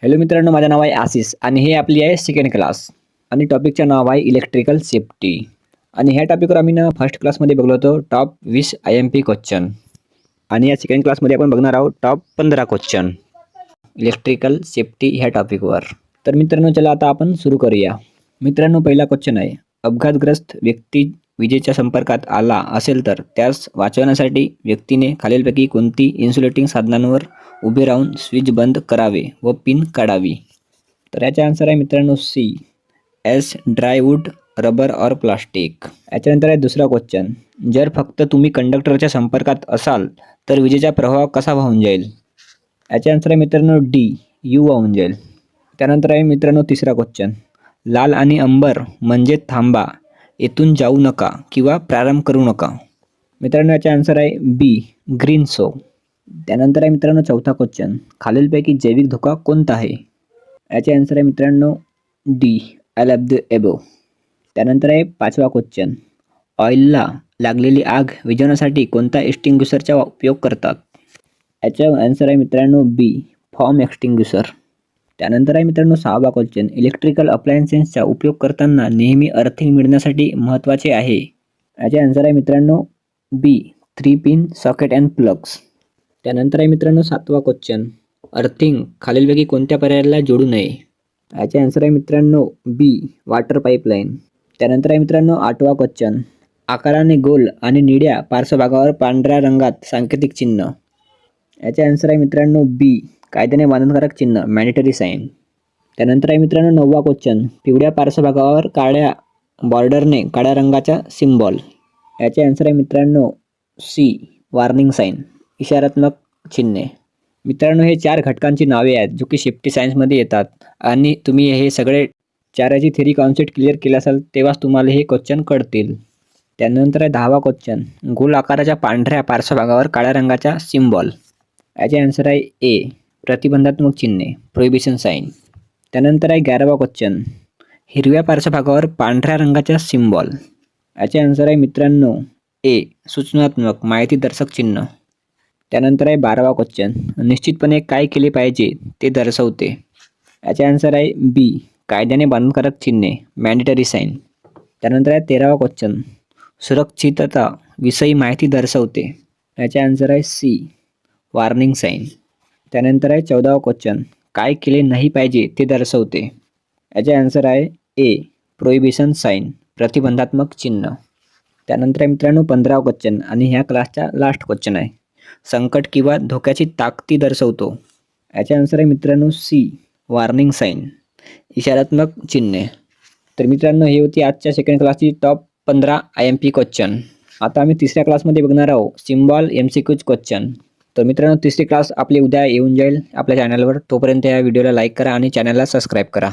Hello मित्रांनो, माझं नाव आहे आशिष आणि हे आपली आहे सेकंड क्लास आणि टॉपिकचं नाव आहे इलेक्ट्रिकल सेफ्टी. आणि ह्या टॉपिकवर आम्ही फर्स्ट क्लासमध्ये बघलो होतो टॉप 20 IMP क्वेश्चन आणि या सेकंड क्लासमध्ये आपण बघणार आहोत टॉप 15 क्वेश्चन इलेक्ट्रिकल सेफ्टी ह्या टॉपिकवर. तर मित्रांनो, चला आता आपण सुरू करूया. मित्रांनो, पहिला क्वेश्चन आहे, अपघातग्रस्त व्यक्ती विजेच्या संपर्कात आला असेल तर त्यास वाचवण्यासाठी व्यक्तीने खालीलपैकी कोणती इन्सुलेटिंग साधनांवर उभे राहून स्विच बंद करावे व पिन काढावी? तर याचा आन्सर आहे मित्रांनो सी, एस ड्रायवूड, रबर और प्लास्टिक. याच्यानंतर आहे दुसरा क्वेश्चन, जर फक्त तुम्ही कंडक्टरच्या संपर्कात असाल तर विजेचा प्रवाह कसा वाहून जाईल? याचे आन्सर आहे मित्रांनो डी, यू वाहून जाईल. त्यानंतर आहे मित्रांनो तिसरा क्वेश्चन, लाल आणि अंबर म्हणजे थांबा, येथून जाऊ नका किंवा प्रारंभ करू नका. मित्रांनो याचा आन्सर आहे बी, ग्रीन सो. त्यानंतर आहे मित्रांनो चौथा क्वेश्चन, खालीलपैकी जैविक धोका कोणता आहे? याचे आन्सर आहे मित्रांनो डी, ऑल ऑफ द एबो. त्यानंतर आहे पाचवा क्वेश्चन, ऑइलला लागलेली आग विझवण्यासाठी कोणत्या एक्सटिंग्विशरचा उपयोग करतात? याचा आन्सर आहे मित्रांनो बी, फॉर्म एक्सटिंग्विशर. त्यानंतर आहे मित्रांनो सहावा क्वेश्चन, इलेक्ट्रिकल अप्लायन्सेसचा उपयोग करताना नेहमी अर्थिंग मिळण्यासाठी महत्त्वाचे आहे. याचे आन्सर आहे मित्रांनो बी, 3 पिन सॉकेट अँड प्लग्स. त्यानंतर आहे मित्रांनो सातवा क्वेश्चन, अर्थिंग खालीलपैकी कोणत्या पर्यायाला जोडू नये? याचे आन्सर आहे मित्रांनो बी, वॉटर पाईपलाईन. त्यानंतर आहे मित्रांनो आठवा क्वेश्चन, आकाराने गोल आणि निळ्या पार्श्वभागावर पांढऱ्या रंगात सांकेतिक चिन्ह. याचे आन्सर आहे मित्रांनो बी, कायद्याने बंधनकारक चिन्ह, मॅन्डेटरी साईन. त्यानंतर आहे मित्रांनो नववा क्वेश्चन, पिवळ्या पार्श्वभागावर काळ्या बॉर्डरने काळ्या रंगाचा सिम्बॉल. याचे आन्सर आहे मित्रांनो सी, वॉर्निंग साईन, इशारात्मक चिन्हे. मित्रांनो हे 4 घटकांची नावे आहेत जो की सेफ्टी सायन्समध्ये येतात आणि तुम्ही हे सगळे चाराची थेरी कॉन्सेप्ट क्लिअर केला असाल तेव्हाच तुम्हाला हे क्वेश्चन कळतील. त्यानंतर आहे 10वा क्वेश्चन, गोल आकाराच्या पांढऱ्या पार्श्वभागावर काळ्या रंगाचा सिम्बॉल. याचे आन्सर आहे ए, प्रतिबंधात्मक चिन्हे, प्रोहिबिशन साईन. त्यानंतर आहे 11वा क्वेश्चन, हिरव्या पार्श्वभागावर पांढऱ्या रंगाचा सिम्बॉल. याचे आन्सर आहे मित्रांनो ए, सूचनात्मक, माहितीदर्शक चिन्ह. त्यानंतर आहे 12वा क्वेश्चन, निश्चितपणे काय केले पाहिजे ते दर्शवते. याचे आन्सर आहे बी, कायद्याने बंधनकारक चिन्हे, मॅन्डेटरी साईन. त्यानंतर आहे 13वा क्वेश्चन, सुरक्षितता विषयी माहिती दर्शवते. याचे आन्सर आहे सी, वॉर्निंग साईन. त्यानंतर आहे 14वा क्वेश्चन, काय केले नाही पाहिजे ते दर्शवते. याचे आन्सर आहे ए, प्रोहिबिशन साईन, प्रतिबंधात्मक चिन्ह. त्यानंतर आहे मित्रांनो 15वा क्वेश्चन आणि ह्या क्लासचा लास्ट क्वेश्चन आहे, संकट किंवा धोक्याची ताकदी दर्शवतो. याचे आन्सर आहे मित्रांनो सी, वॉर्निंग साईन, इशारात्मक चिन्हे. तर मित्रांनो ही होती आजच्या सेकंड क्लासची टॉप 15 IMP क्वेश्चन. आता आम्ही तिसऱ्या क्लासमध्ये बघणार आहोत सिम्बॉल MCQज क्वेश्चन. तर मित्रांनो तिसरी क्लास आपली उद्या येऊन जाईल आपल्या चॅनलवर. तोपर्यंत या व्हिडिओला लाईक करा आणि चॅनलला सबस्क्राईब करा.